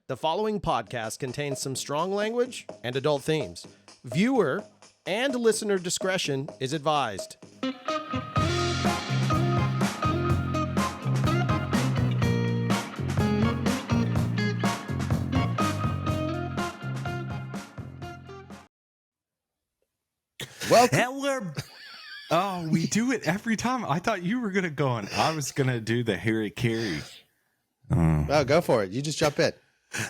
The following podcast contains some strong language and adult themes. Viewer and listener discretion is advised. Welcome. Oh, we do it every time. I thought you were gonna go on. I was gonna do the Harry Carey. Oh, go for it. You just jump in.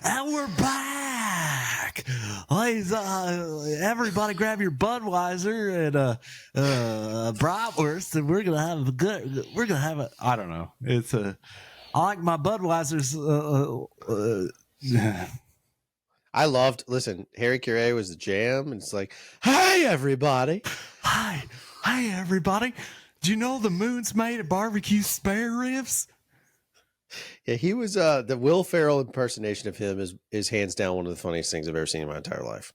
And we're back. Please, everybody grab your Budweiser and bratwurst, and we're gonna have a, I don't know. I like my Budweisers. Listen, Harry Carey was the jam, and it's like, hi, everybody. Hi, everybody. Do you know the moon's made of barbecue spare ribs? Yeah, he was the Will Ferrell impersonation of him is hands down one of the funniest things I've ever seen in my entire life.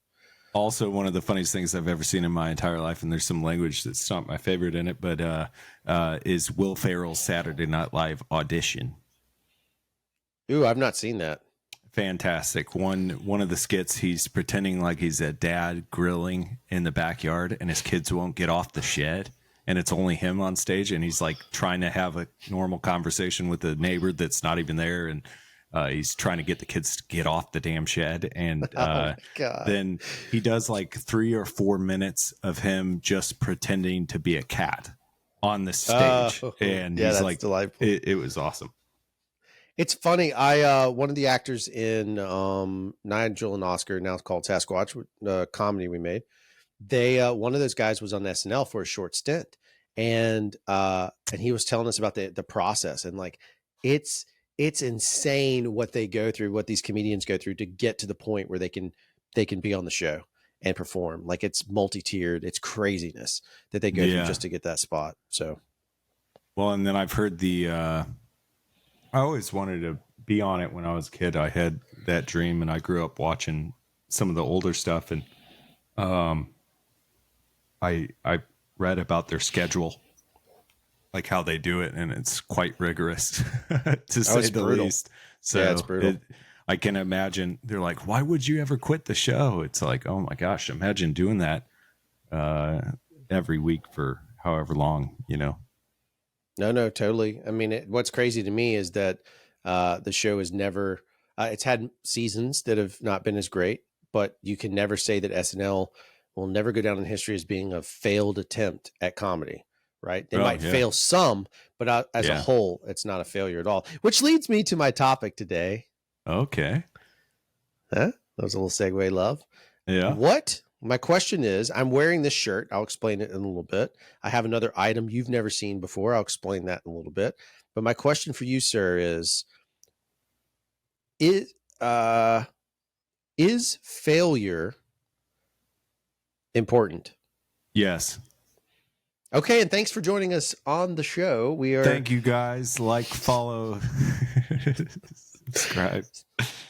Also, one of the funniest things I've ever seen in my entire life, and there's some language that's not my favorite in it, but is Will Ferrell's Saturday Night Live audition. Ooh, I've not seen that. Fantastic. One of the skits, he's pretending like he's a dad grilling in the backyard, and his kids won't get off the shed. And it's only him on stage, and he's like trying to have a normal conversation with a neighbor that's not even there, and he's trying to get the kids to get off the damn shed. And then he does like 3 or 4 minutes of him just pretending to be a cat on the stage, and he's like, delightful. It was awesome. It's funny. One of the actors in Nigel and Oscar, now it's called Sasquatch, comedy we made. One of those guys was on SNL for a short stint, and he was telling us about the process, and like it's insane what they go through, what these comedians go through to get to the point where they can be on the show and perform. Like it's multi-tiered, it's craziness that they go through just to get that spot. So, well, and then I've heard I always wanted to be on it when I was a kid. I had that dream, and I grew up watching some of the older stuff, and I read about their schedule, like how they do it, and it's quite rigorous to say the least. So yeah, it's brutal. I can imagine they're like, why would you ever quit the show? It's like, oh my gosh, imagine doing that every week for however long, you know? No, totally. I mean, what's crazy to me is that the show is never, it's had seasons that have not been as great, but you can never say that SNL will never go down in history as being a failed attempt at comedy, right? They might fail some, but as a whole, it's not a failure at all. Which leads me to my topic today. Okay. Huh? That was a little segue, love. Yeah. My question is, I'm wearing this shirt. I'll explain it in a little bit. I have another item you've never seen before. I'll explain that in a little bit. But my question for you, sir, is failure important? Yes. Okay, and thanks for joining us on the show. Thank you guys. Like, follow, subscribe.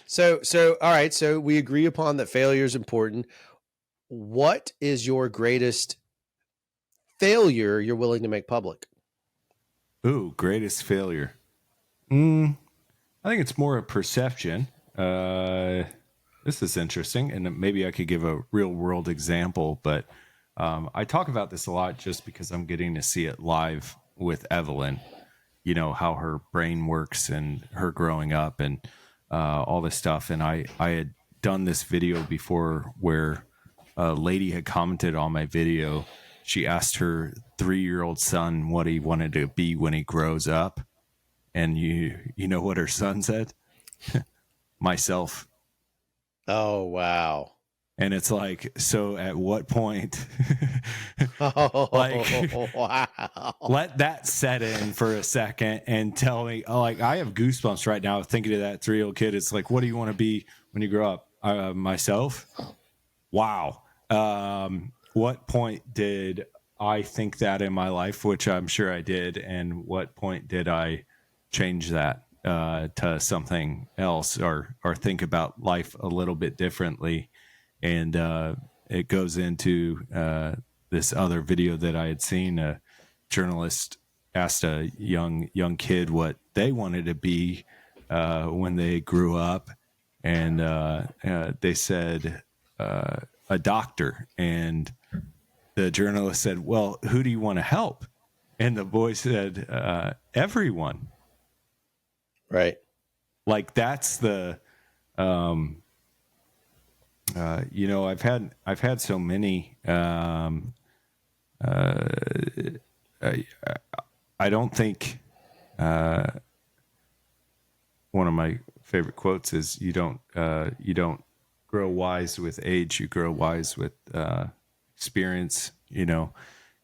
So all right. So we agree upon that failure is important. What is your greatest failure you're willing to make public? Ooh, greatest failure. I think it's more a perception. This is interesting, and maybe I could give a real world example, but I talk about this a lot just because I'm getting to see it live with Evelyn, you know, how her brain works and her growing up and all this stuff. And I had done this video before where a lady had commented on my video. She asked her 3-year-old son what he wanted to be when he grows up. And you know what her son said? Myself. Oh, wow. And it's like, so at what point, wow. Let that set in for a second and tell me, like, I have goosebumps right now thinking of that 3-year-old kid. It's like, what do you want to be when you grow up? Myself. Wow. What point did I think that in my life, which I'm sure I did, and what point did I change that to something else or think about life a little bit differently? And it goes into this other video that I had seen. A journalist asked a young kid what they wanted to be when they grew up, and they said a doctor, and the journalist said, well, who do you want to help? And the boy said, everyone. Right. Like that's the, you know, I've had so many, I don't think, one of my favorite quotes is you don't grow wise with age, you grow wise with, experience, you know,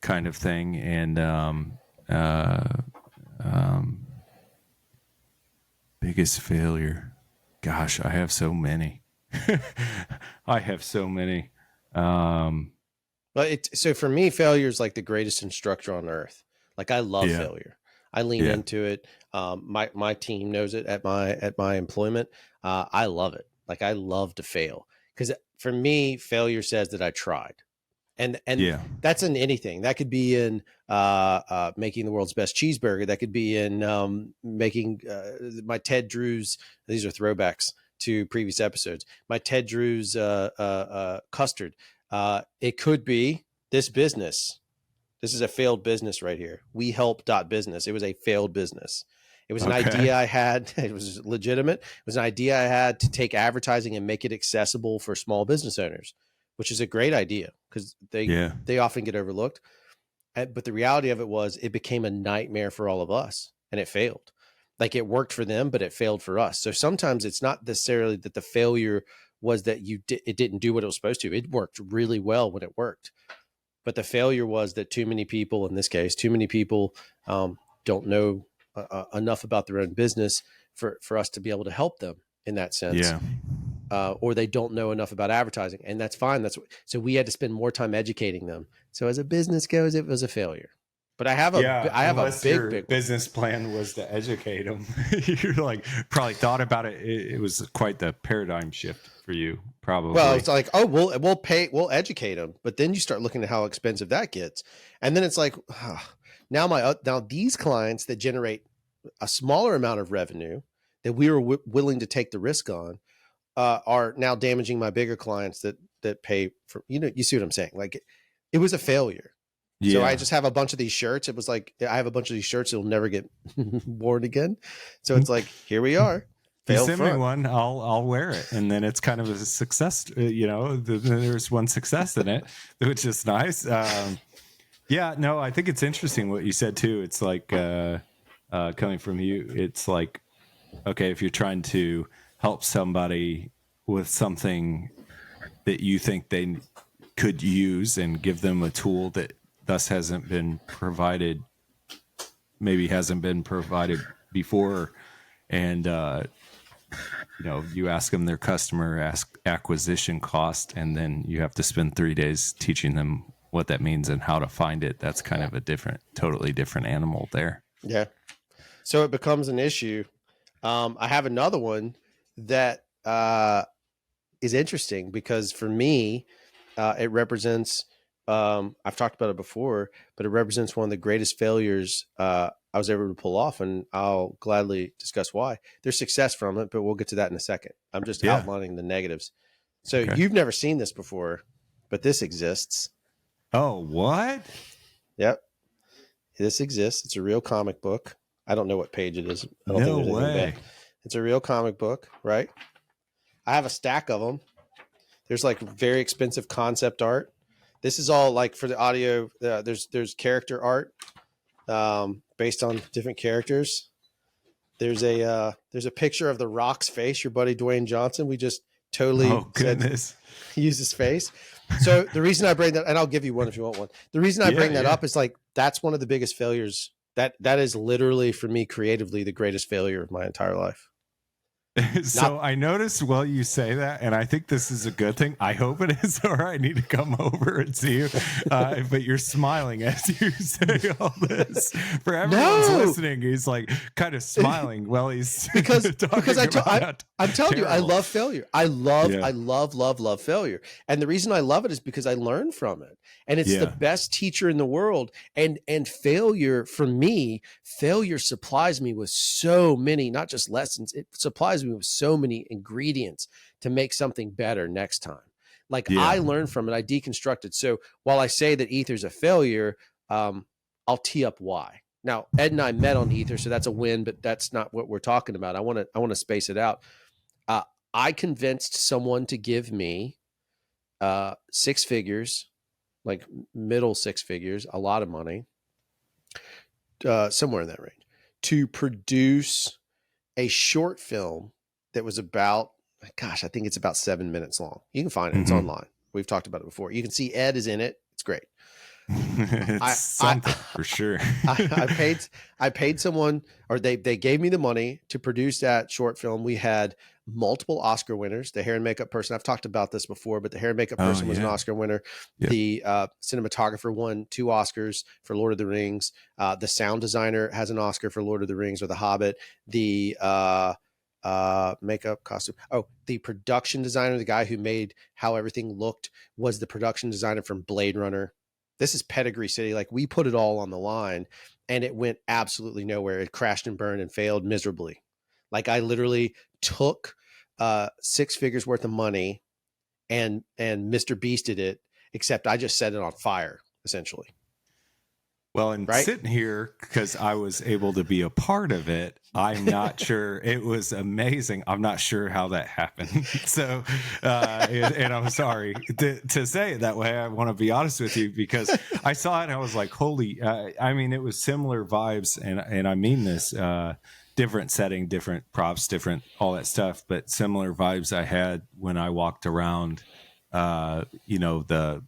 kind of thing. And, biggest failure. Gosh, I have so many. I have so many. But so for me, failure is like the greatest instructor on earth. Like I love failure. I lean into it. My team knows it at my employment. I love it. Like I love to fail, because for me, failure says that I tried. And that's in anything. That could be in making the world's best cheeseburger. That could be in making my Ted Drewz. These are throwbacks to previous episodes. My Ted Drewz custard. It could be this business. This is a failed business right here. We help business. It was a failed business. It was an idea I had. It was legitimate. It was an idea I had to take advertising and make it accessible for small business owners, which is a great idea because they often get overlooked. But the reality of it was it became a nightmare for all of us, and it failed. Like it worked for them, but it failed for us. So sometimes it's not necessarily that the failure was that it didn't do what it was supposed to. It worked really well when it worked. But the failure was that too many people, in this case, don't know enough about their own business for us to be able to help them in that sense. Or they don't know enough about advertising, and that's fine. So we had to spend more time educating them. So as a business goes, it was a failure. But I have a big business plan was to educate them. You're like probably thought about it. It was quite the paradigm shift for you, probably. Well, it's like, oh, we'll educate them, but then you start looking at how expensive that gets, and then it's like, now these clients that generate a smaller amount of revenue that we were willing to take the risk on are now damaging my bigger clients that pay for, you see what I'm saying? Like it was a failure. Yeah. So I just have a bunch of these shirts. It was like, I have a bunch of these shirts that'll never get worn again. So it's like, here we are. You send me one, I'll wear it. And then it's kind of a success, there's one success in it, which is nice. I think it's interesting what you said too. It's like, coming from you, it's like, okay, if you're trying to help somebody with something that you think they could use and give them a tool that thus hasn't been provided before, and you ask them their customer acquisition cost, and then you have to spend 3 days teaching them what that means and how to find it. That's kind of a totally different animal there. Yeah. So it becomes an issue. I have another one that is interesting because for me, it represents, I've talked about it before, but it represents one of the greatest failures I was able to pull off, and I'll gladly discuss why. There's success from it, but we'll get to that in a second. I'm just outlining the negatives. So You've never seen this before, but this exists. Oh, what? Yep. This exists. It's a real comic book. I don't know what page it is. No way. It's a real comic book, right? I have a stack of them. There's like very expensive concept art. This is all like for the audio. There's character art based on different characters. There's a picture of The Rock's face, your buddy Dwayne Johnson. We just totally use his face. So the reason I bring that, and I'll give you one if you want one. The reason I bring that up is like that's one of the biggest failures. That is literally for me creatively the greatest failure of my entire life. So I noticed while you say that, and I think this is a good thing. I hope it is, or I need to come over and see you. But you're smiling as you say all this. For everyone's listening, he's like kind of smiling while he's because I'm telling you, I love failure. I love failure, and the reason I love it is because I learn from it, and it's the best teacher in the world. And failure for me, failure supplies me with so many, not just lessons. It supplies me me with so many ingredients to make something better next time. Like Yeah. I learned from it, I deconstructed. So while I say that Ether's a failure, I'll tee up why. Now, Ed and I met on Ether, so that's a win, but that's not what we're talking about. I want to space it out. I convinced someone to give me 6 figures, like middle 6 figures, a lot of money, somewhere in that range, to produce a short film that was about, gosh, I think it's about 7 minutes long. You can find it. It's online. We've talked about it before. You can see Ed is in it. It's great. It's something for sure. I paid someone, or they gave me the money to produce that short film. We had multiple Oscar winners. The hair and makeup person, I've talked about this before, but the hair and makeup person was an Oscar winner. Yep. The cinematographer won 2 Oscars for Lord of the Rings. The sound designer has an Oscar for Lord of the Rings or The Hobbit. The makeup, costume. Oh, the production designer, the guy who made how everything looked, was the production designer from Blade Runner. This is Pedigree City. Like, we put it all on the line, and it went absolutely nowhere. It crashed and burned and failed miserably. Like, I literally took 6 figures worth of money and Mr. Beasted it, except I just set it on fire, essentially. Well, and sitting here, because I was able to be a part of it, I'm not sure. It was amazing. I'm not sure how that happened. So, and I'm sorry to say it that way. I want to be honest with you, because I saw it and I was like, holy, I mean, it was similar vibes. And I mean this, different setting, different props, different, all that stuff, but similar vibes I had when I walked around, the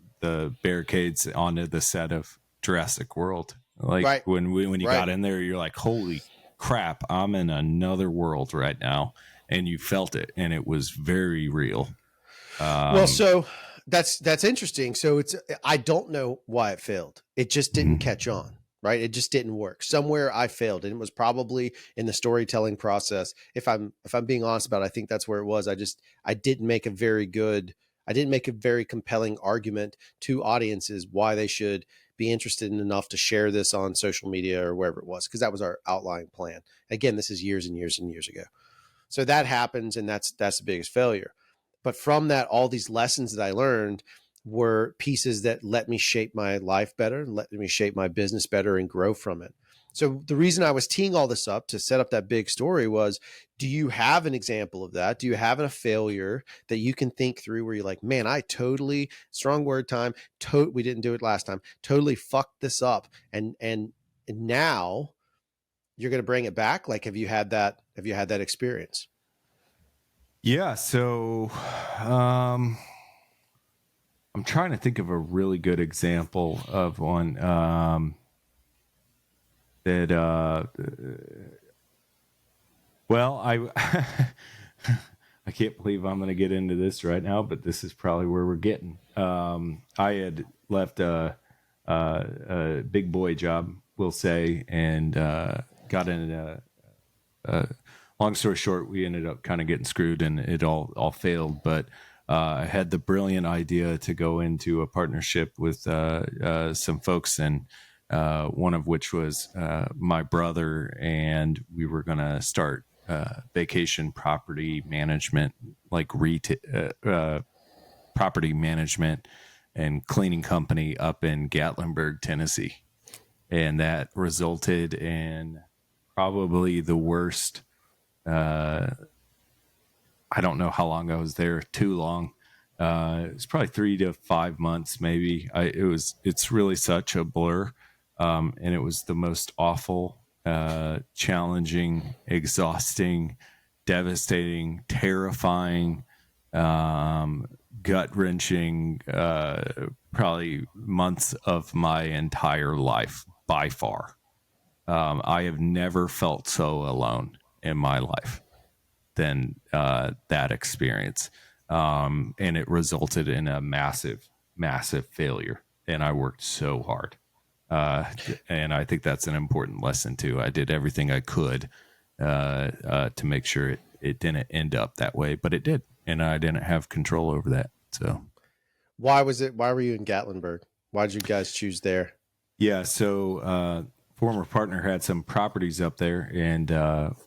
barricades onto the set of Jurassic World. Like when you got in there, you're like, holy crap, I'm in another world right now. And you felt it, and it was very real. Well, so that's interesting. So I don't know why it failed. It just didn't catch on, right? It just didn't work. Somewhere I failed, and it was probably in the storytelling process. If I'm being honest about it, I think that's where it was. I didn't make a very compelling argument to audiences why they should be interested in enough to share this on social media or wherever it was, because that was our outlying plan. Again, this is years and years and years ago. So that happens, and that's the biggest failure. But from that, all these lessons that I learned were pieces that let me shape my life better, let me shape my business better, and grow from it. So the reason I was teeing all this up to set up that big story was, do you have an example of that? Do you have a failure that you can think through where you're like, man, I totally, strong word time, we didn't do it last time, totally fucked this up. And now you're going to bring it back? Like, have you had that experience? Yeah. So, I'm trying to think of a really good example of one, that I I can't believe I'm going to get into this right now, but this is probably where we're getting. I had left a big boy job, we'll say, and got in long story short, we ended up kind of getting screwed, and it all failed. But I had the brilliant idea to go into a partnership with some folks, and one of which was my brother, and we were going to start vacation property management, like property management and cleaning company up in Gatlinburg, Tennessee. And that resulted in probably the worst. I don't know how long I was there, too long. It's probably 3 to 5 months, maybe. It's really such a blur. And it was the most awful, challenging, exhausting, devastating, terrifying, gut-wrenching, probably months of my entire life, by far. I have never felt so alone in my life than that experience. And it resulted in a massive, massive failure. And I worked so hard. And I think that's an important lesson too. I did everything I could to make sure it didn't end up that way, but it did. And I didn't have control over that. So why were you in Gatlinburg? Why did you guys choose there? Yeah. So, former partner had some properties up there, and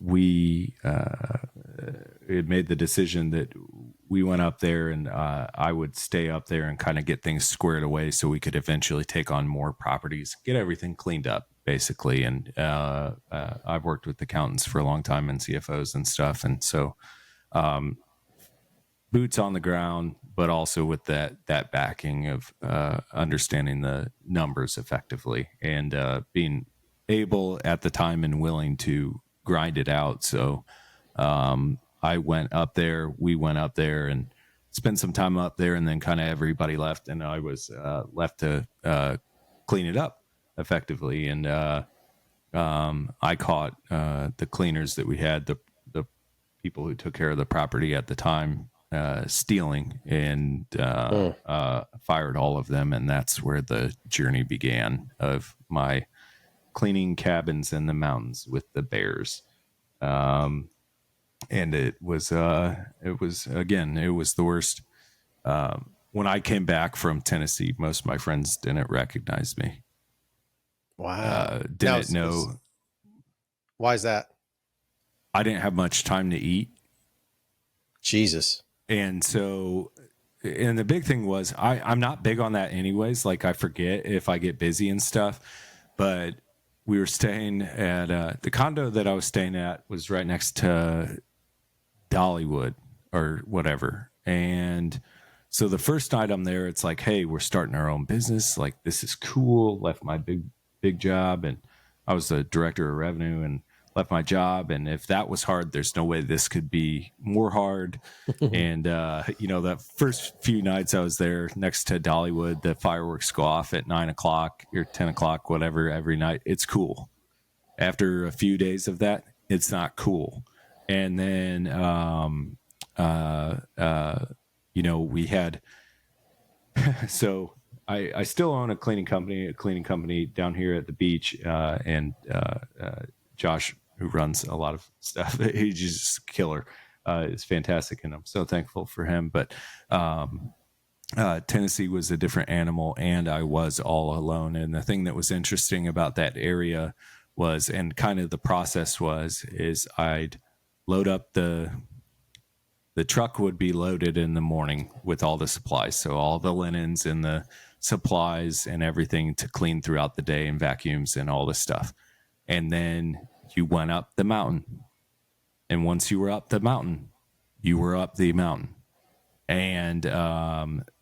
we had made the decision that we went up there, and I would stay up there and kind of get things squared away so we could eventually take on more properties, get everything cleaned up, basically. And I've worked with accountants for a long time and CFOs and stuff, and so boots on the ground, but also with that backing of understanding the numbers effectively and being able at the time and willing to grind it out. So I went up there, we went up there and spent some time up there, and then kind of everybody left, and I was left to clean it up effectively. And I caught the cleaners that we had, the people who took care of the property at the time, stealing, and fired all of them. And that's where the journey began of my cleaning cabins in the mountains with the bears. And it was the worst. When I came back from Tennessee, most of my friends didn't recognize me. Wow. Didn't know. Why is that? I didn't have much time to eat. Jesus. And so, and the big thing was, I'm not big on that anyways. Like, I forget if I get busy and stuff, but we were staying at the condo that I was staying at was right next to Dollywood or whatever. And so the first night I'm there, it's like, hey, we're starting our own business. Like, this is cool. Left my big job, and I was the director of revenue, and left my job. And if that was hard, there's no way this could be more hard. And, that first few nights I was there next to Dollywood, the fireworks go off at 9:00 or 10:00, whatever, every night. It's cool. After a few days of that, it's not cool. And then, we had, so I still own a cleaning company down here at the beach. And Josh, who runs a lot of stuff, he's just a killer. It's fantastic, and I'm so thankful for him. But Tennessee was a different animal, and I was all alone. And the thing that was interesting about that area was, and kind of the process is I'd load up the truck would be loaded in the morning with all the supplies. So all the linens and the supplies and everything to clean throughout the day, and vacuums and all this stuff. And then you went up the mountain. And once you were up the mountain, you were up the mountain. And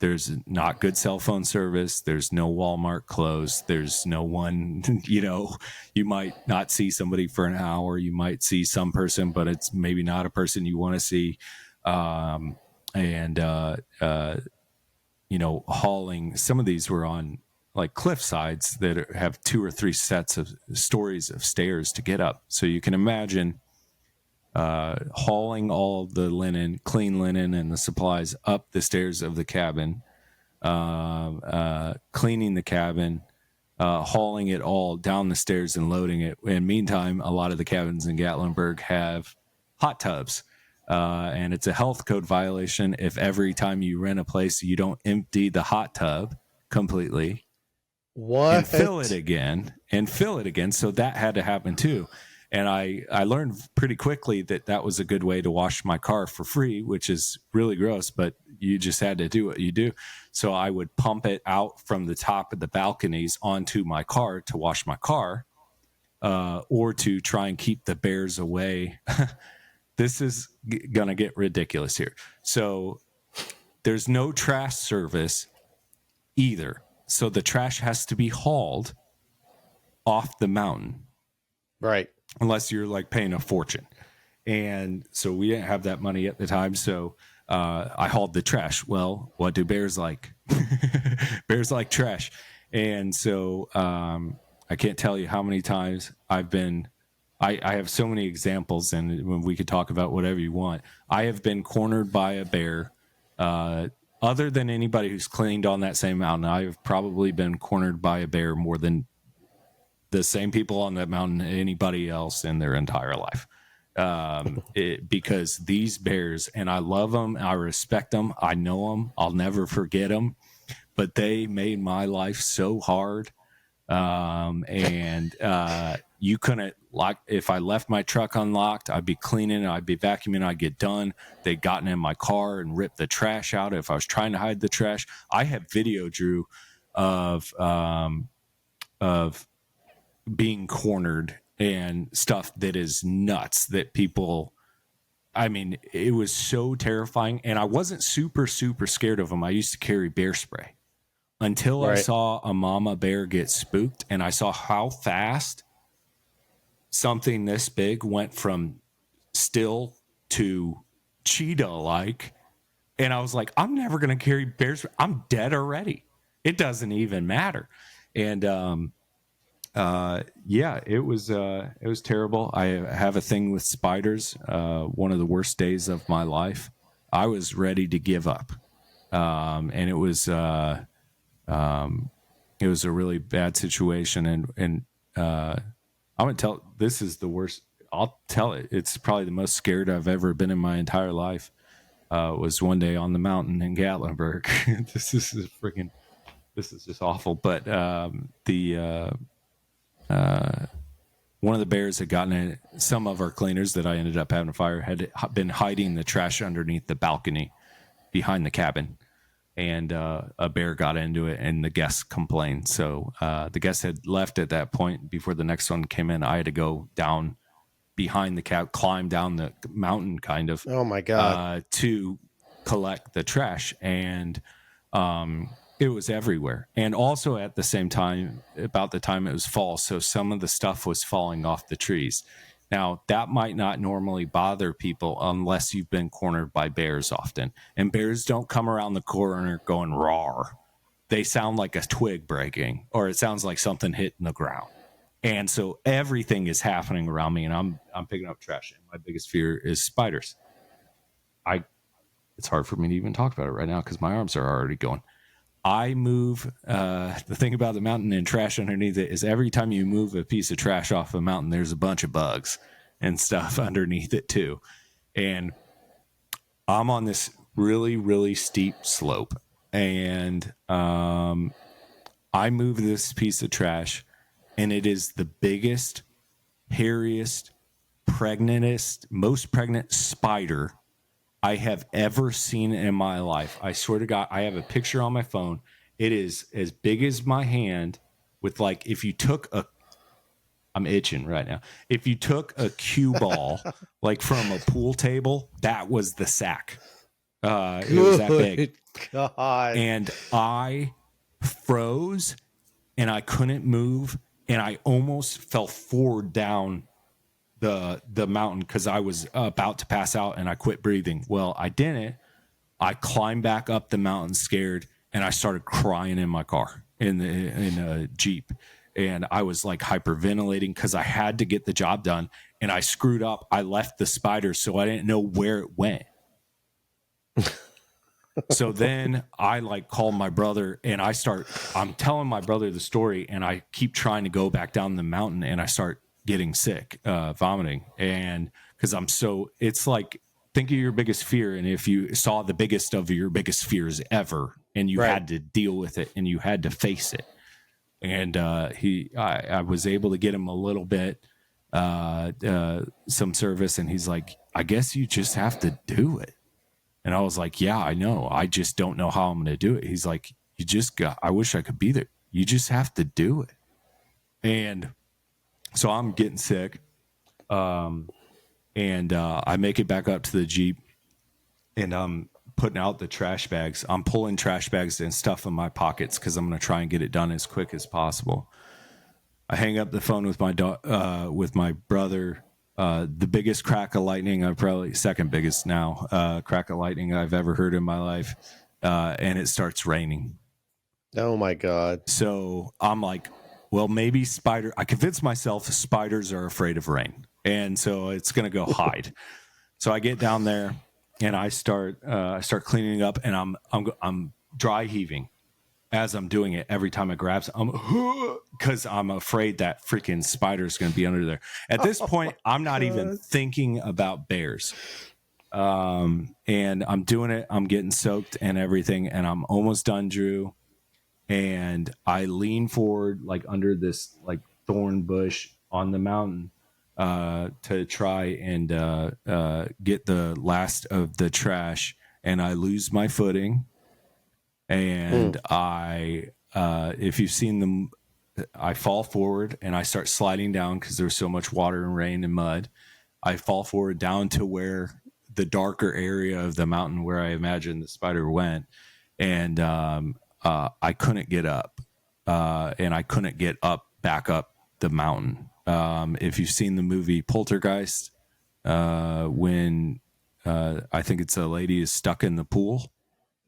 there's not good cell phone service. There's no Walmart closed. There's no one, you might not see somebody for an hour. You might see some person, but it's maybe not a person you want to see. Hauling, some of these were on like cliff sides that have 2 or 3 sets of stories of stairs to get up. So you can imagine hauling all the linen, clean linen, and the supplies up the stairs of the cabin, cleaning the cabin, hauling it all down the stairs and loading it. And meantime, a lot of the cabins in Gatlinburg have hot tubs. And it's a health code violation if every time you rent a place, you don't empty the hot tub completely. What? And fill it again. So that had to happen too. And I learned pretty quickly that was a good way to wash my car for free, which is really gross, but you just had to do what you do. So I would pump it out from the top of the balconies onto my car to wash my car, or to try and keep the bears away. This is going to get ridiculous here. So there's no trash service either. So the trash has to be hauled off the mountain. Right. Unless you're like paying a fortune. And so we didn't have that money at the time. So I hauled the trash. Well, what do bears like? Bears like trash. And so I can't tell you how many times I have so many examples, and when we could talk about whatever you want. I have been cornered by a bear. Other than anybody who's cleaned on that same mountain, I've probably been cornered by a bear more than the same people on that mountain, anybody else in their entire life. Because these bears, and I love them, I respect them, I know them, I'll never forget them, but they made my life so hard. you couldn't lock. If I left my truck unlocked, I'd be cleaning, I'd be vacuuming, I'd get done. They'd gotten in my car and ripped the trash out. If I was trying to hide the trash, I have video, Drew, of being cornered and stuff that is nuts that people, I mean, it was so terrifying. And I wasn't super scared of them. I used to carry bear spray until I saw a mama bear get spooked, and I saw how fast something this big went from still to cheetah like. And I was like, I'm never going to carry bear spray. I'm dead already. It doesn't even matter. And yeah, it was terrible. I have a thing with spiders. One of the worst days of my life. I was ready to give up. And it was a really bad situation. And I'm gonna tell, this is the worst. I'll tell it. It's probably the most scared I've ever been in my entire life. Was one day on the mountain in Gatlinburg. This is just awful. But one of the bears had gotten in. Some of our cleaners that I ended up having a fire had been hiding the trash underneath the balcony behind the cabin, and a bear got into it, and the guests complained. So the guests had left at that point before the next one came in. I had to go down behind the cab, climb down the mountain, kind of. Oh my God! To collect the trash, and it was everywhere. And also at the same time, about the time it was fall, so some of the stuff was falling off the trees. Now, that might not normally bother people unless you've been cornered by bears often. And bears don't come around the corner going roar. They sound like a twig breaking, or it sounds like something hitting the ground. And so everything is happening around me, and I'm picking up trash. And my biggest fear is spiders. It's hard for me to even talk about it right now because my arms are already going. I move, the thing about the mountain and trash underneath it is every time you move a piece of trash off a mountain, there's a bunch of bugs and stuff underneath it too. And I'm on this really, really steep slope, and I move this piece of trash, and it is the biggest, hairiest, pregnantest, most pregnant spider I have ever seen in my life. I swear to God, I have a picture on my phone. It is as big as my hand, with like, if you took I'm itching right now. If you took a cue ball, like from a pool table, that was the sack. It was that big. God. And I froze, and I couldn't move, and I almost fell forward down the mountain because I was about to pass out, and I quit breathing. Well, I didn't. I climbed back up the mountain scared, and I started crying in my car in a Jeep, and I was like hyperventilating because I had to get the job done, and I screwed up. I left the spider, so I didn't know where it went. So then I like called my brother, and I'm telling my brother the story, and I keep trying to go back down the mountain, and I start getting sick, vomiting. And because it's like, think of your biggest fear. And if you saw the biggest of your biggest fears ever, and you had to deal with it, and you had to face it. And I was able to get him a little bit, some service. And he's like, I guess you just have to do it. And I was like, yeah, I know. I just don't know how I'm going to do it. He's like, I wish I could be there. You just have to do it. And so I'm getting sick. And I make it back up to the Jeep, and I'm putting out the trash bags. I'm pulling trash bags and stuff in my pockets because I'm going to try and get it done as quick as possible. I hang up the phone with my brother. The biggest crack of lightning, probably second biggest now, crack of lightning I've ever heard in my life. And it starts raining. Oh my God. So I'm like, well, maybe I convinced myself spiders are afraid of rain. And so it's going to go hide. So I get down there, and I start cleaning up, and I'm dry heaving as I'm doing it. Every time I grab, because I'm afraid that freaking spider is going to be under there. At this point, I'm not even thinking about bears. And I'm doing it. I'm getting soaked and everything, and I'm almost done, Drew. And I lean forward, like under this like thorn bush on the mountain to try and get the last of the trash, and I lose my footing. And if you've seen them, I fall forward and I start sliding down because there's so much water and rain and mud. I fall forward down to where the darker area of the mountain where I imagine the spider went. And I couldn't get up. And I couldn't get back up the mountain. If you've seen the movie Poltergeist, when I think it's a lady is stuck in the pool.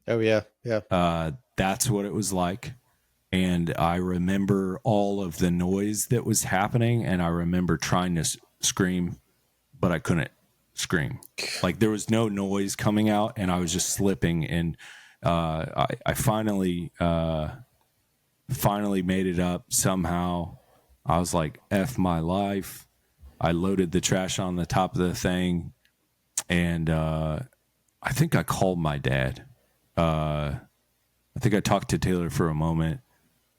Oh, yeah. Yeah. That's what it was like. And I remember all of the noise that was happening. And I remember trying to scream, but I couldn't scream. Like there was no noise coming out and I was just slipping. And I finally made it up somehow. I was like, F my life. I loaded the trash on the top of the thing. And I think I called my dad. I think I talked to Taylor for a moment,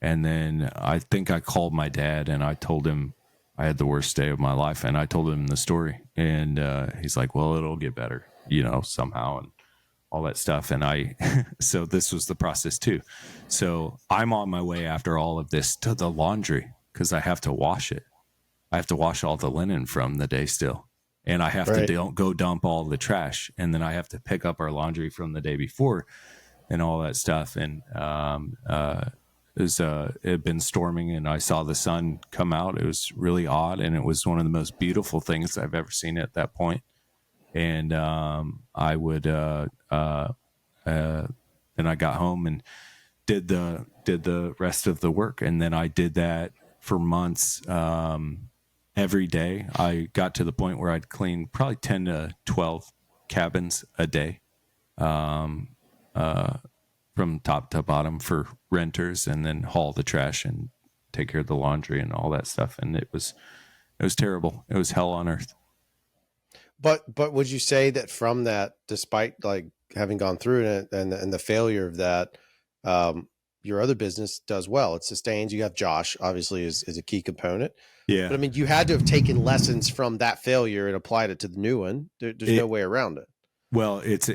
and then I think I called my dad and I told him I had the worst day of my life, and I told him the story, and he's like, well, it'll get better, somehow, and all that stuff. And so this was the process too. So I'm on my way after all of this to the laundry because I have to wash it. I have to wash all the linen from the day still. And I have to go dump all the trash. And then I have to pick up our laundry from the day before and all that stuff. And it had been storming and I saw the sun come out. It was really odd. And it was one of the most beautiful things I've ever seen at that point. And I would, then I got home and did the rest of the work. And then I did that for months. Every day. I got to the point where I'd clean probably 10 to 12 cabins a day, from top to bottom for renters, and then haul the trash and take care of the laundry and all that stuff. And it was terrible. It was hell on earth. But would you say that from that, despite like having gone through it and the failure of that, your other business does well? It sustains. You have Josh, obviously, is a key component. Yeah. But I mean, you had to have taken lessons from that failure and applied it to the new one. There's no way around it. Well, it's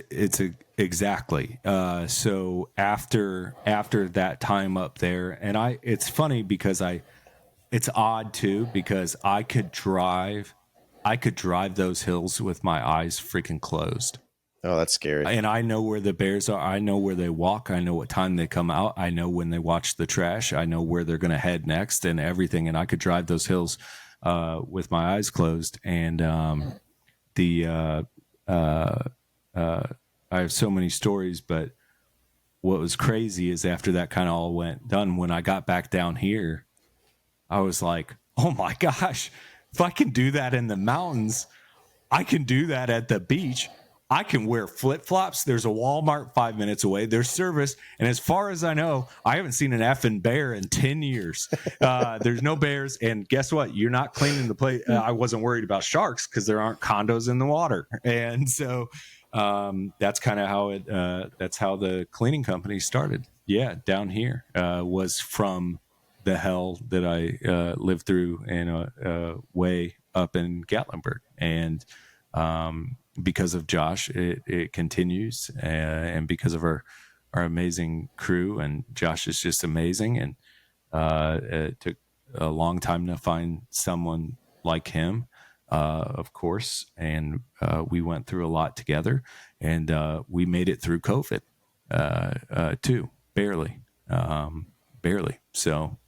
exactly. So after that time up there, and it's funny because it's odd too, because I could drive those hills with my eyes freaking closed. Oh, that's scary. And I know where the bears are. I know where they walk. I know what time they come out. I know when they watch the trash. I know where they're going to head next and everything. And I could drive those hills with my eyes closed. And I have so many stories, but what was crazy is after that kind of all went done, when I got back down here, I was like, oh my gosh, if I can do that in the mountains, I can do that at the beach. I can wear flip-flops. There's a Walmart 5 minutes away. There's service. And as far as I know, I haven't seen an effing bear in 10 years. There's no bears. And guess what? You're not cleaning the place. I wasn't worried about sharks because there aren't condos in the water. And so that's kind of how that's how the cleaning company started. Yeah, down here was from the hell that I lived through in a way up in Gatlinburg. And because of Josh, it continues, and because of our amazing crew, and Josh is just amazing. And it took a long time to find someone like him, of course. And we went through a lot together, and we made it through COVID too, barely. So,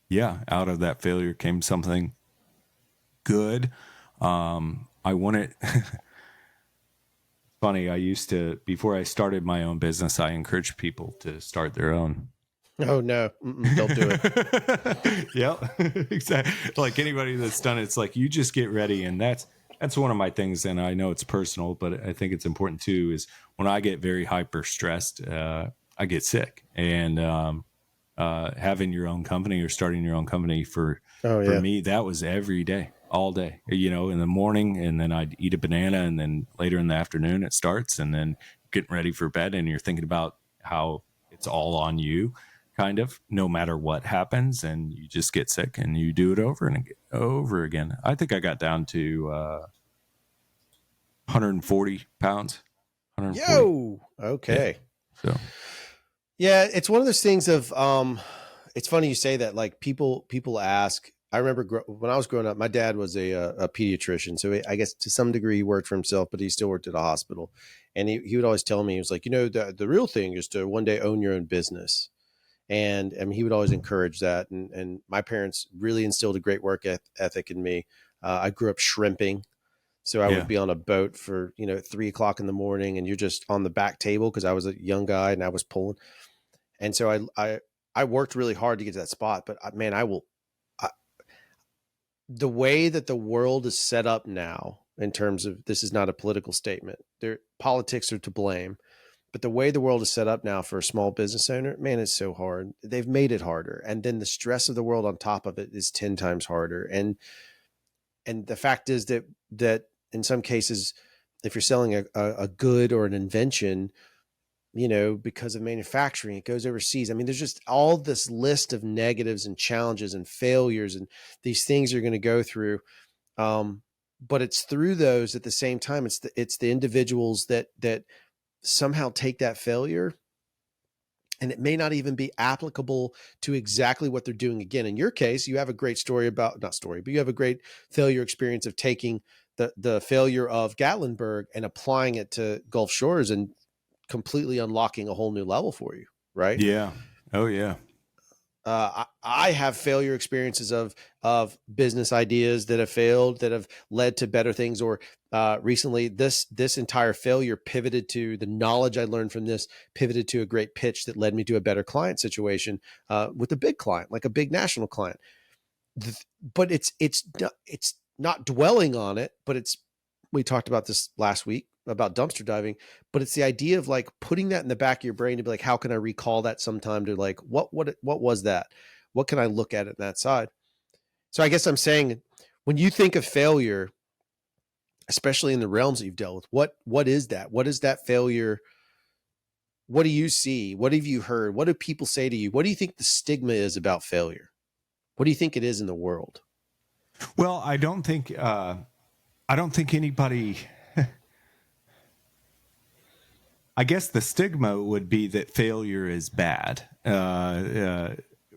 yeah, out of that failure came something good. I wanted, funny, I used to, before I started my own business, I encouraged people to start their own. Oh no, don't do it. Yep. Exactly. Like anybody that's done it, it's like, you just get ready. And that's one of my things. And I know it's personal, but I think it's important too, is when I get very hyper stressed, I get sick. And having your own company or starting your own company for me, that was every day, all day, in the morning, and then I'd eat a banana, and then later in the afternoon it starts, and then getting ready for bed, and you're thinking about how it's all on you, kind of, no matter what happens, and you just get sick and you do it over and over again. I think I got down to 140 pounds. 140. Yo, okay. Yeah. So Yeah, it's one of those things of it's funny you say that. Like people ask. I remember when I was growing up, my dad was a pediatrician, so I guess to some degree he worked for himself, but he still worked at a hospital. And he would always tell me, he was like, the real thing is to one day own your own business. And I mean, he would always encourage that. And my parents really instilled a great work ethic in me. I grew up shrimping. So I would be on a boat for, 3:00 in the morning, and you're just on the back table because I was a young guy and I was pulling. And so I worked really hard to get to that spot, but man, the way that the world is set up now, in terms of, this is not a political statement, politics are to blame, but the way the world is set up now for a small business owner, man, it's so hard. They've made it harder. And then the stress of the world on top of it is 10 times harder. And the fact is that in some cases, if you're selling a good or an invention, because of manufacturing, it goes overseas. I mean, there's just all this list of negatives and challenges and failures and these things you're going to go through. But it's through those, at the same time, it's the individuals that somehow take that failure, and it may not even be applicable to exactly what they're doing again. In your case, you have a great story but you have a great failure experience of taking the failure of Gatlinburg and applying it to Gulf Shores and completely unlocking a whole new level for you, right? Yeah. Oh yeah. I have failure experiences of business ideas that have failed, that have led to better things. Or recently, this entire failure pivoted to the knowledge I learned from this, pivoted to a great pitch that led me to a better client situation with a big client, like a big national client. But it's not dwelling on it, but we talked about this last week about dumpster diving, but it's the idea of like putting that in the back of your brain to be like, how can I recall that sometime, to like, what was that? What can I look at it in that side? So I guess I'm saying, when you think of failure, especially in the realms that you've dealt with, what is that? What is that failure? What do you see? What have you heard? What do people say to you? What do you think the stigma is about failure? What do you think it is in the world? Well, I don't think anybody, I guess the stigma would be that failure is bad.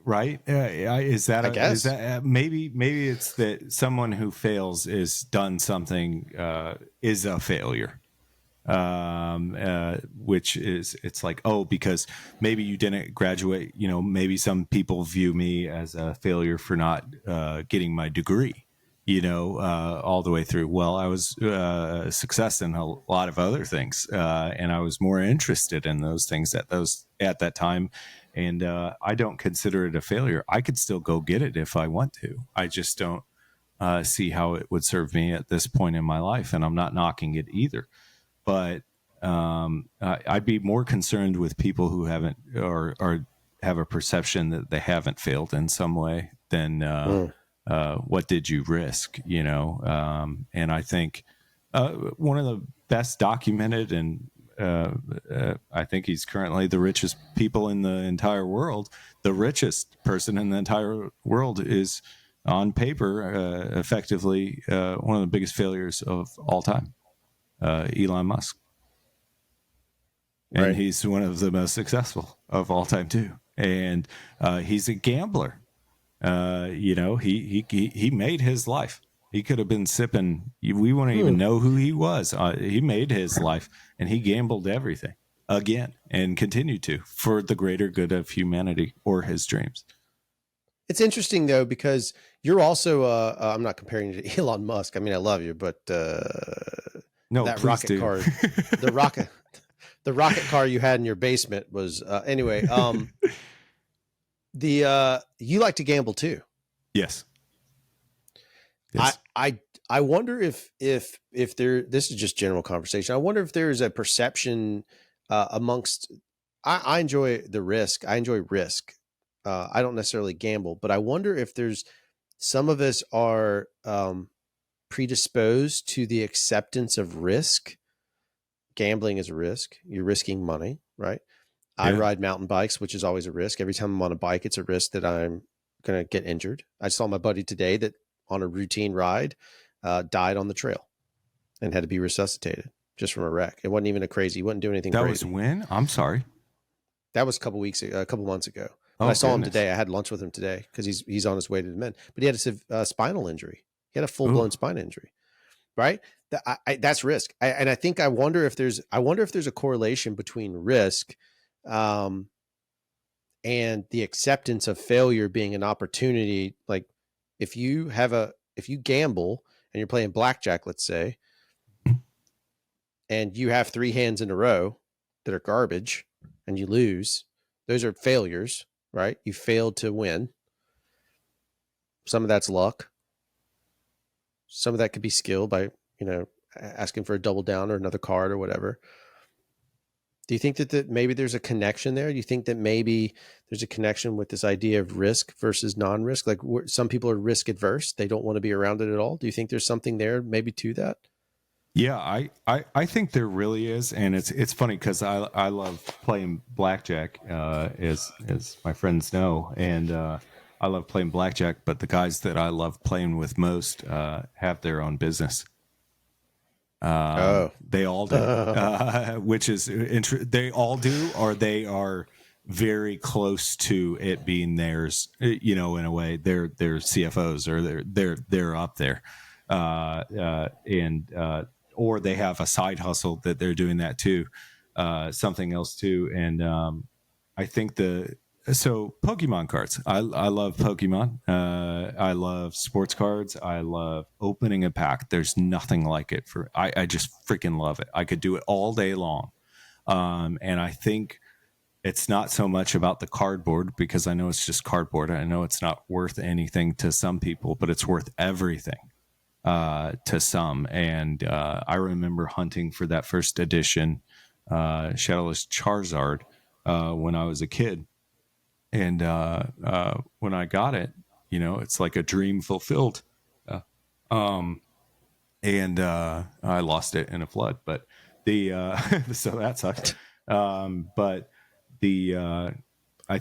Right? Is that, I guess. Is that maybe it's that someone who fails is done something, is a failure. Which is, it's like, oh, because maybe you didn't graduate, maybe some people view me as a failure for not getting my degree, all the way through. Well, I was a success in a lot of other things, and I was more interested in those things at that time. And I don't consider it a failure. I could still go get it if I want to. I just don't see how it would serve me at this point in my life, and I'm not knocking it either. But I'd be more concerned with people who haven't or have a perception that they haven't failed in some way than what did you risk, and I think one of the best documented, and I think he's currently the richest people in the entire world. The richest person in the entire world is, on paper, effectively one of the biggest failures of all time. Elon Musk. And he's one of the most successful of all time too. And he's a gambler. He made his life. He could have been sipping. We wouldn't even know who he was. He made his life, and he gambled everything again and continued to, for the greater good of humanity or his dreams. It's interesting though, because you're also I'm not comparing you to Elon Musk. I mean, I love you, but no, that rocket do. car, the rocket car you had in your basement was anyway. You like to gamble too. Yes. I wonder if there, this is just general conversation. I wonder if there is a perception amongst, I enjoy the risk. I enjoy risk. I don't necessarily gamble, but I wonder if there's, some of us are predisposed to the acceptance of risk. Gambling is a risk. You're risking money, right? I ride mountain bikes, which is always a risk. Every time I'm on a bike, it's a risk that I'm going to get injured. I saw my buddy today that on a routine ride died on the trail and had to be resuscitated just from a wreck. It wasn't even he wasn't doing anything That crazy. was when? I'm sorry. That was a couple months ago. Oh, I saw him today. I had lunch with him today because he's on his way to the men. But he had a spinal injury. He had a full blown spine injury. Right. That's risk. I wonder if there's a correlation between risk, and the acceptance of failure being an opportunity. Like if you gamble and you're playing blackjack, let's say, and you have 3 hands in a row that are garbage and you lose, those are failures, right? You failed to win. Some of that's luck. Some of that could be skill by, asking for a double down or another card or whatever. Do you think that maybe there's a connection there? Do you think that maybe there's a connection with this idea of risk versus non-risk? Like some people are risk adverse. They don't want to be around it at all. Do you think there's something there maybe to that? Yeah, I think there really is. And it's funny because I love playing blackjack, as my friends know. And I love playing blackjack, but the guys that I love playing with most have their own business. They all do, which is they all do, or they are very close to it being theirs. In a way, they're CFOs or they're up there, or they have a side hustle that they're doing that too, something else too. And I think so Pokemon cards. I love Pokemon. I love sports cards. I love opening a pack. There's nothing like it I just freaking love it. I could do it all day long. And I think it's not so much about the cardboard because I know it's just cardboard. I know it's not worth anything to some people, but it's worth everything to some. And I remember hunting for that first edition Shadowless Charizard when I was a kid. And when I got it, it's like a dream fulfilled. And I lost it in a flood, but so that sucked. But I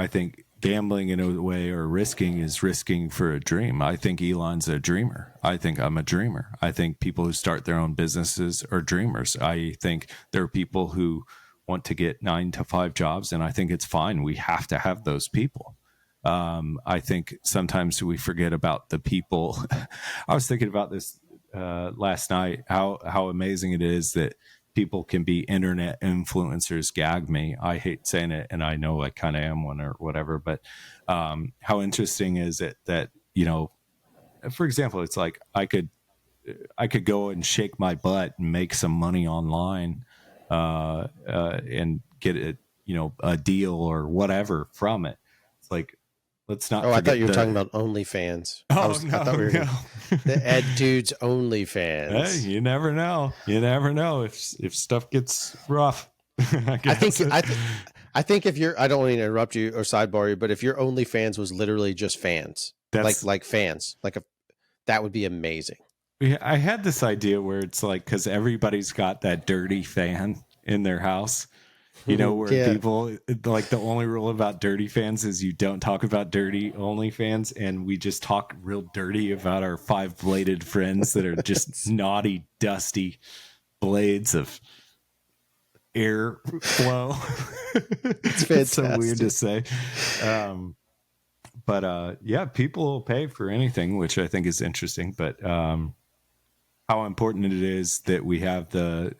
think gambling in a way or risking is risking for a dream. I think Elon's a dreamer. I think I'm a dreamer. I think people who start their own businesses are dreamers. I think there are people who want to get 9-to-5 jobs, and I think it's fine. We have to have those people. I think sometimes we forget about the people. I was thinking about this last night, how amazing it is that people can be internet influencers. Gag me. I hate saying it, and I know I kind of am one or whatever, but how interesting is it that, for example, it's like I could go and shake my butt and make some money online and get it, a deal or whatever from it. It's like, let's not. Oh, I thought you were talking about OnlyFans. I thought we were the Ed Dudez OnlyFans. Hey, you never know. You never know if stuff gets rough. I think if I don't want to interrupt you or sidebar you, but if your OnlyFans was literally just fans, like fans, that would be amazing. I had this idea where it's like, because everybody's got that dirty fan in their house, where people, like, the only rule about dirty fans is you don't talk about dirty OnlyFans, and we just talk real dirty about our 5-bladed friends that are just naughty, dusty blades of air flow. It's so weird to say. But yeah, people will pay for anything, which I think is interesting. But how important it is that we have the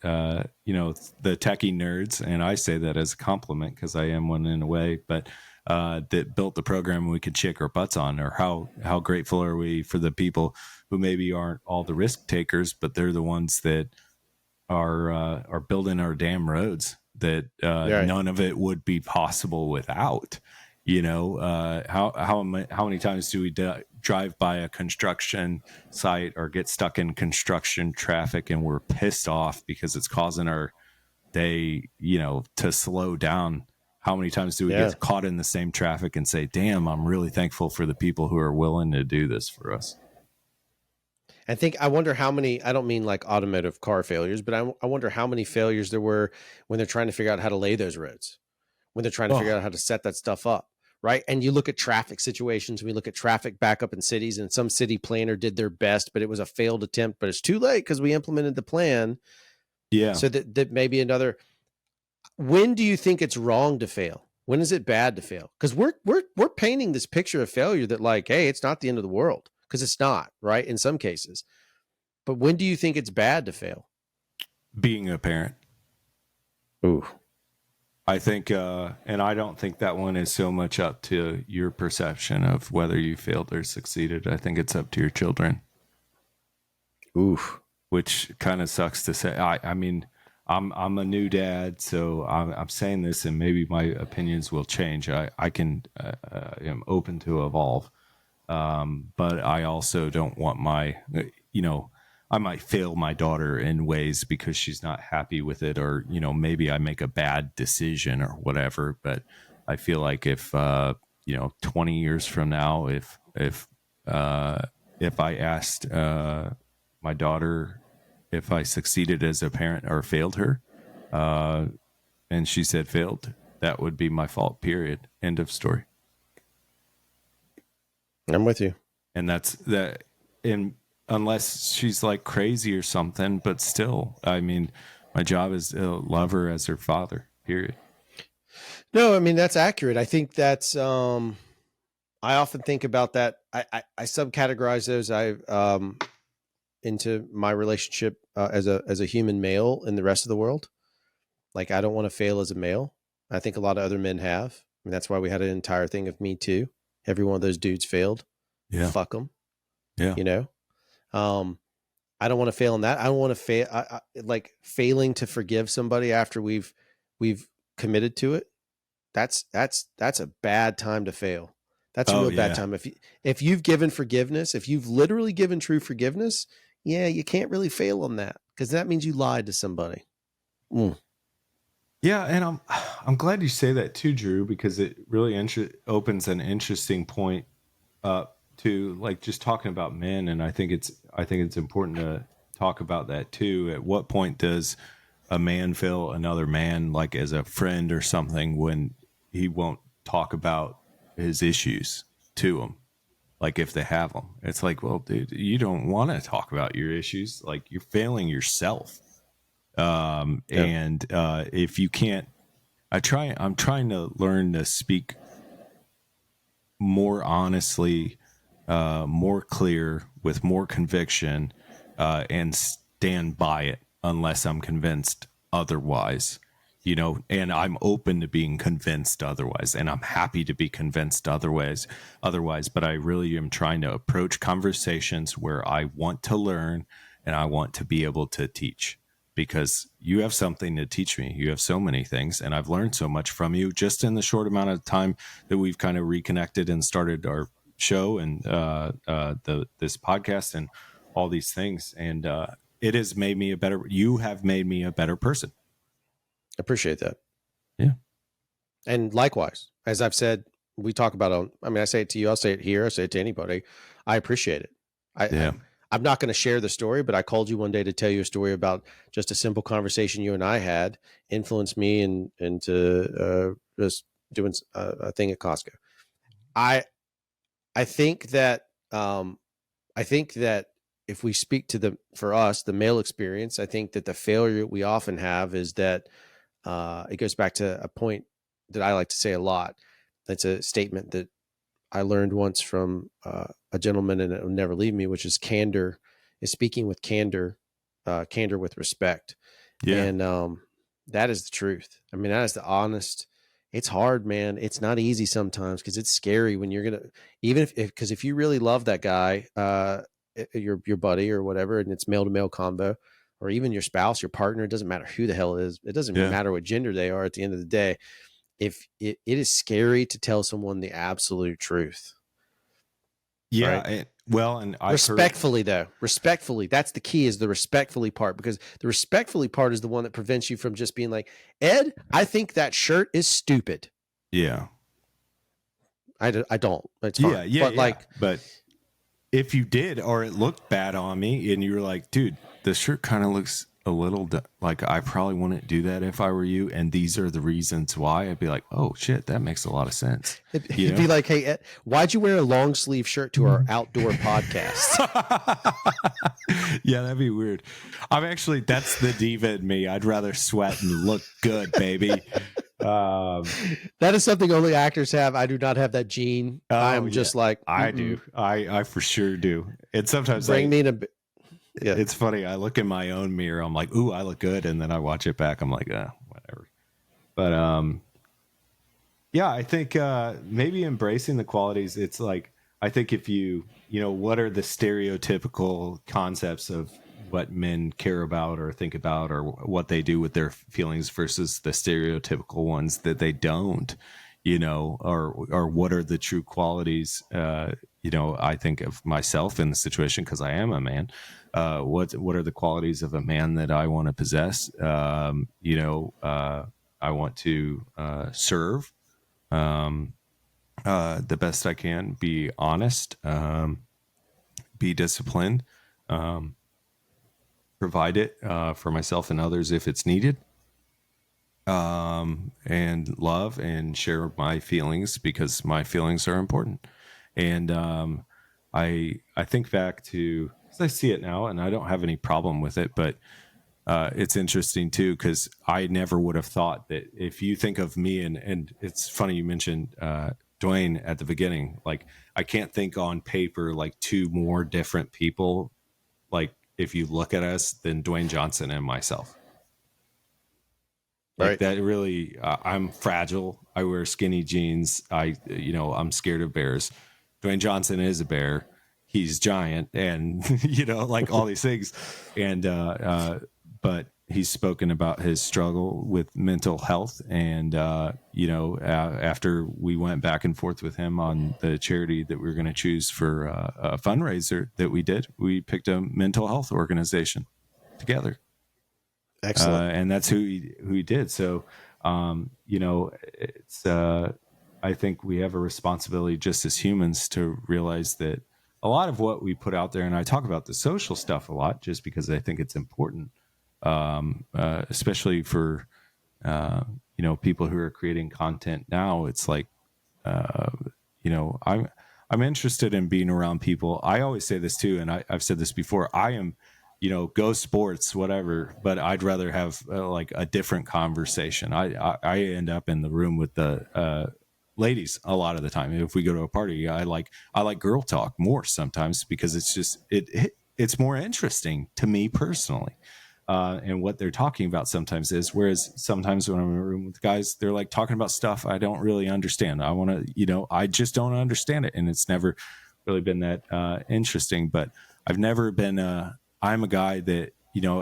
techie nerds, and I say that as a compliment because I am one in a way, but that built the program we could shake our butts on, or how grateful are we for the people who maybe aren't all the risk takers, but they're the ones that are building our damn roads that none of it would be possible without. How many times do we drive by a construction site or get stuck in construction traffic and we're pissed off because it's causing our day, to slow down? How many times do we get caught in the same traffic and say, damn, I'm really thankful for the people who are willing to do this for us? And I wonder how many, I don't mean like automotive car failures, but I wonder how many failures there were when they're trying to figure out how to lay those roads, when they're trying to figure Oh, out how to set that stuff up. Right. And you look at traffic situations, we look at traffic backup in cities, and some city planner did their best, but it was a failed attempt, but it's too late because we implemented the plan. yeah. So that maybe another, when do you think it's wrong to fail? When is it bad to fail? Because we're painting this picture of failure that like, hey, it's not the end of the world, because it's not, right? In some cases. But when do you think it's bad to fail? Being a parent. Ooh. I think, and I don't think that one is so much up to your perception of whether you failed or succeeded. I think it's up to your children. Oof. Which kind of sucks to say. I mean, I'm a new dad, so I'm saying this, and maybe my opinions will change. I am open to evolve, but I also don't want my, I might fail my daughter in ways because she's not happy with it, or maybe I make a bad decision or whatever. But I feel like if 20 years from now, if I asked my daughter if I succeeded as a parent or failed her, and she said failed, that would be my fault, period. End of story. I'm with you. And that's that. And unless she's like crazy or something, but still, I mean, my job is to love her as her father, period. No, I mean, that's accurate. I think that's, I often think about that. I subcategorize those into my relationship as a human male in the rest of the world. Like, I don't want to fail as a male. I think a lot of other men have. I mean, that's why we had an entire thing of Me Too. Every one of those dudes failed. Yeah. Fuck them. Yeah. I don't want to fail in that. I don't want to fail. Like failing to forgive somebody after we've committed to it. That's a bad time to fail. That's a real bad time. If you've given forgiveness, if you've literally given true forgiveness, yeah, you can't really fail on that, because that means you lied to somebody. Yeah, and I'm glad you say that too, Drew, because it really opens an interesting point to like just talking about men, and I think it's important to talk about that too. At what point does a man fail another man, like as a friend or something, when he won't talk about his issues to him? Like if they have them, it's like, well, dude, you don't want to talk about your issues. Like you're failing yourself. And if you can't, I'm trying to learn to speak more honestly, more clear, with more conviction, and stand by it unless I'm convinced otherwise. And I'm open to being convinced otherwise, and I'm happy to be convinced otherwise, but I really am trying to approach conversations where I want to learn and I want to be able to teach, because you have something to teach me. You have so many things, and I've learned so much from you just in the short amount of time that we've kind of reconnected and started our show and this podcast and all these things. And it has made me you have made me a better person. Appreciate that. Yeah. And likewise, as I've said, we talk about, I say it to you, I'll say it here, I say it to anybody. I appreciate it. I'm not going to share the story, but I called you one day to tell you a story about just a simple conversation you and I had influenced me into just doing a thing at Costco. I think that if we speak to for us, the male experience, I think that the failure we often have is that it goes back to a point that I like to say a lot. That's a statement that I learned once from a gentleman, and it will never leave me, which is candor is speaking with candor, candor with respect. Yeah. And that is the truth. I mean, that is the honest. It's hard, man. It's not easy sometimes, because it's scary when you're going to, even because if you really love that guy, your buddy or whatever, and it's male to male combo, or even your spouse, your partner, it doesn't matter who the hell it is. It doesn't matter what gender they are at the end of the day. If it is scary to tell someone the absolute truth. Yeah. Right? And respectfully, that's the key, is the respectfully part, because the respectfully part is the one that prevents you from just being like, Ed, I think that shirt is stupid. Yeah. I don't. It's fine. Yeah. But if you did, or it looked bad on me, and you were like, dude, the shirt kind of looks a little like I probably wouldn't do that if I were you, and these are the reasons why, I'd be like, oh shit, that makes a lot of sense. It'd be like, hey, Ed, why'd you wear a long sleeve shirt to our outdoor podcast? Yeah, that'd be weird. That's the diva in me. I'd rather sweat and look good, baby. That is something only actors have. I do not have that gene. I'm just like, I do. I for sure do. And sometimes bring me to. Yeah. It's funny. I look in my own mirror. I'm like, ooh, I look good. And then I watch it back. I'm like, whatever. But yeah, I think maybe embracing the qualities. It's like, I think if what are the stereotypical concepts of what men care about or think about or what they do with their feelings versus the stereotypical ones that they don't, or what are the true qualities, I think of myself in the situation because I am a man. What are the qualities of a man that I want to possess? I want to serve the best I can, be honest, be disciplined, provide it for myself and others if it's needed, and love and share my feelings because my feelings are important. And I think back to, as I see it now, and I don't have any problem with it, but it's interesting too, because I never would have thought that if you think of me, and it's funny you mentioned Dwayne at the beginning, like I can't think on paper like two more different people, like if you look at us, than Dwayne Johnson and myself. Like that really, I'm fragile. I wear skinny jeans. I'm scared of bears. Dwayne Johnson is a bear. He's giant, and like all these things. And but he's spoken about his struggle with mental health, and after we went back and forth with him on the charity that we were going to choose for a fundraiser that we did, we picked a mental health organization together. Excellent. And that's who he did. So, it's, I think we have a responsibility just as humans to realize that a lot of what we put out there, and I talk about the social stuff a lot just because I think it's important, especially for, people who are creating content now. It's like, I'm interested in being around people. I always say this too, and I've said this before. I am, go sports, whatever, but I'd rather have like a different conversation. I end up in the room with the ladies a lot of the time. If we go to a party, I like girl talk more sometimes because it's just it's more interesting to me personally. And what they're talking about sometimes is, whereas sometimes when I'm in a room with guys, they're like talking about stuff I don't really understand. I want to, I just don't understand it. And it's never really been that interesting, but I've never been, I'm a guy that,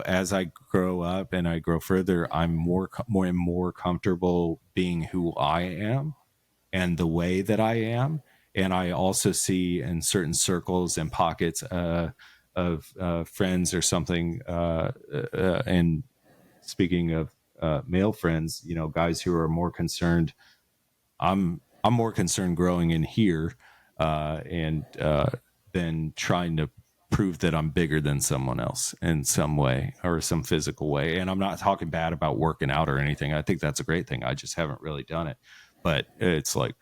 as I grow up and I grow further, I'm more and more comfortable being who I am and the way that I am. And I also see in certain circles and pockets, of friends or something, and speaking of male friends, guys who are more concerned. I'm more concerned growing in here and than trying to prove that I'm bigger than someone else in some way or some physical way. And I'm not talking bad about working out or anything. I think that's a great thing. I just haven't really done it. But it's like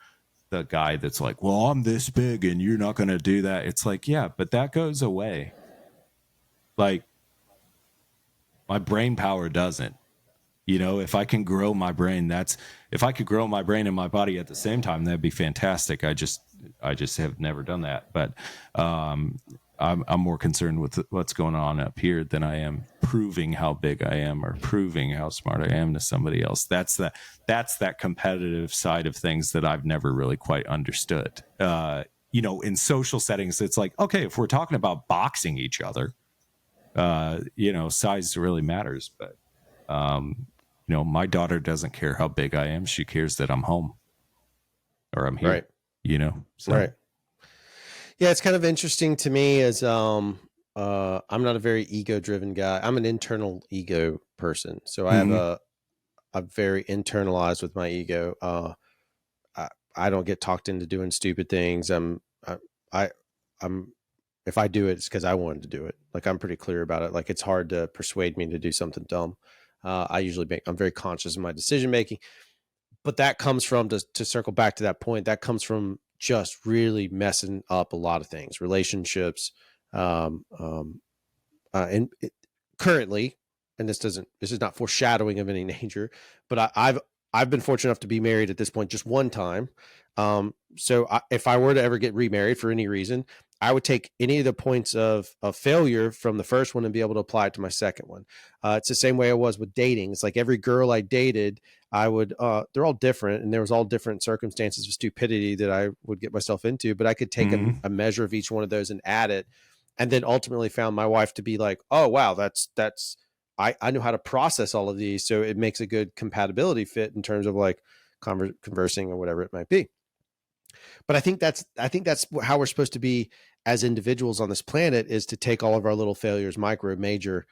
the guy that's like, well, I'm this big and you're not going to do that. It's like, yeah, but that goes away. Like my brain power doesn't, if I can grow my brain, if I could grow my brain and my body at the same time, that'd be fantastic. I just have never done that. But I'm more concerned with what's going on up here than I am proving how big I am or proving how smart I am to somebody else. That's that competitive side of things that I've never really quite understood. In social settings, it's like, okay, if we're talking about boxing each other, size really matters, but, my daughter doesn't care how big I am. She cares that I'm home or I'm here, right. So. Right. Yeah. It's kind of interesting to me as, I'm not a very ego driven guy. I'm an internal ego person. So I have I'm very internalized with my ego. I don't get talked into doing stupid things. I'm if I do it, it's because I wanted to do it. Like, I'm pretty clear about it. Like, it's hard to persuade me to do something dumb. I'm very conscious of my decision making, but that comes from, to circle back to that point, that comes from just really messing up a lot of things, relationships, and currently, and this is not foreshadowing of any danger, but I've been fortunate enough to be married at this point just one time. If I were to ever get remarried for any reason, I would take any of the points of failure from the first one and be able to apply it to my second one. It's the same way I was with dating. It's like every girl I dated, I would, they're all different, and there was all different circumstances of stupidity that I would get myself into, but I could take a measure of each one of those and add it. And then ultimately found my wife to be like, oh, wow, I know how to process all of these. So it makes a good compatibility fit in terms of like conversing or whatever it might be. But I think that's how we're supposed to be as individuals on this planet, is to take all of our little failures, micro, major,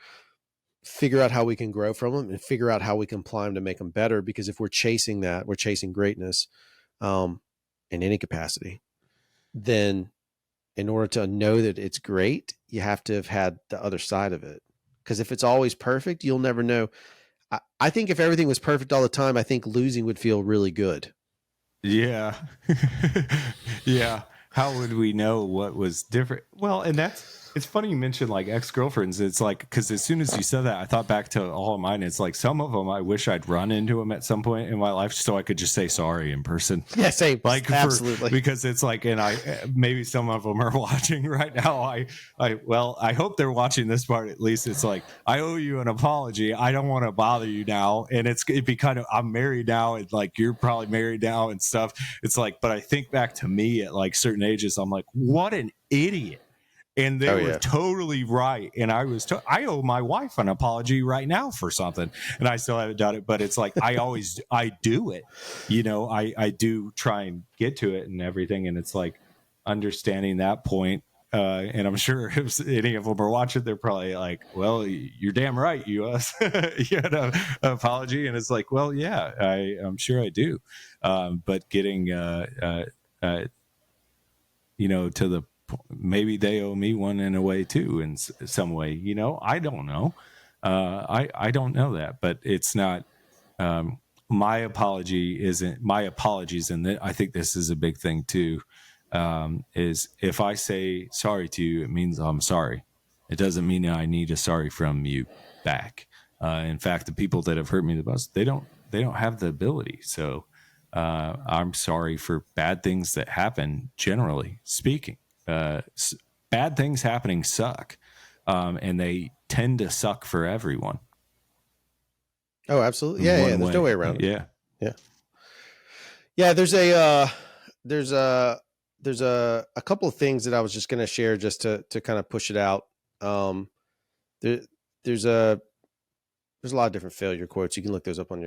figure out how we can grow from them and figure out how we can apply them to make them better. Because if we're chasing that, we're chasing greatness in any capacity, then in order to know that it's great, you have to have had the other side of it. Because if it's always perfect, you'll never know. I think if everything was perfect all the time, I think losing would feel really good. Yeah. Yeah. How would we know what was different? Well, and it's funny you mentioned like ex-girlfriends. It's like, because as soon as you said that, I thought back to all of mine. It's like some of them I wish I'd run into them at some point in my life so I could just say sorry in person. Yeah, same. Like, absolutely. Because it's like, and maybe some of them are watching right now. I hope they're watching this part at least. It's like, I owe you an apology. I don't want to bother you now. And it'd be kind of, I'm married now, and like you're probably married now and stuff. It's like, but I think back to me at like certain ages, I'm like, what an idiot. And they were totally right. And I owe my wife an apology right now for something, and I still haven't done it. But it's like, I do it, I do try and get to it and everything. And it's like understanding that point. And I'm sure if any of them are watching, they're probably like, well, you're damn right. You had an apology. And it's like, well, yeah, I'm sure I do. But getting, to the, maybe they owe me one in a way too, in some way, I don't know. I don't know that, but it's not, my apologies. And I think this is a big thing too. Is if I say sorry to you, it means I'm sorry. It doesn't mean I need a sorry from you back. In fact, the people that have hurt me the most, they don't have the ability. So, I'm sorry for bad things that happen, generally speaking. Bad things happening suck, and they tend to suck for everyone. Oh, absolutely. Yeah. There's no way around it. Yeah. There's a couple of things that I was just going to share just to kind of push it out. There's a lot of different failure quotes. You can look those up on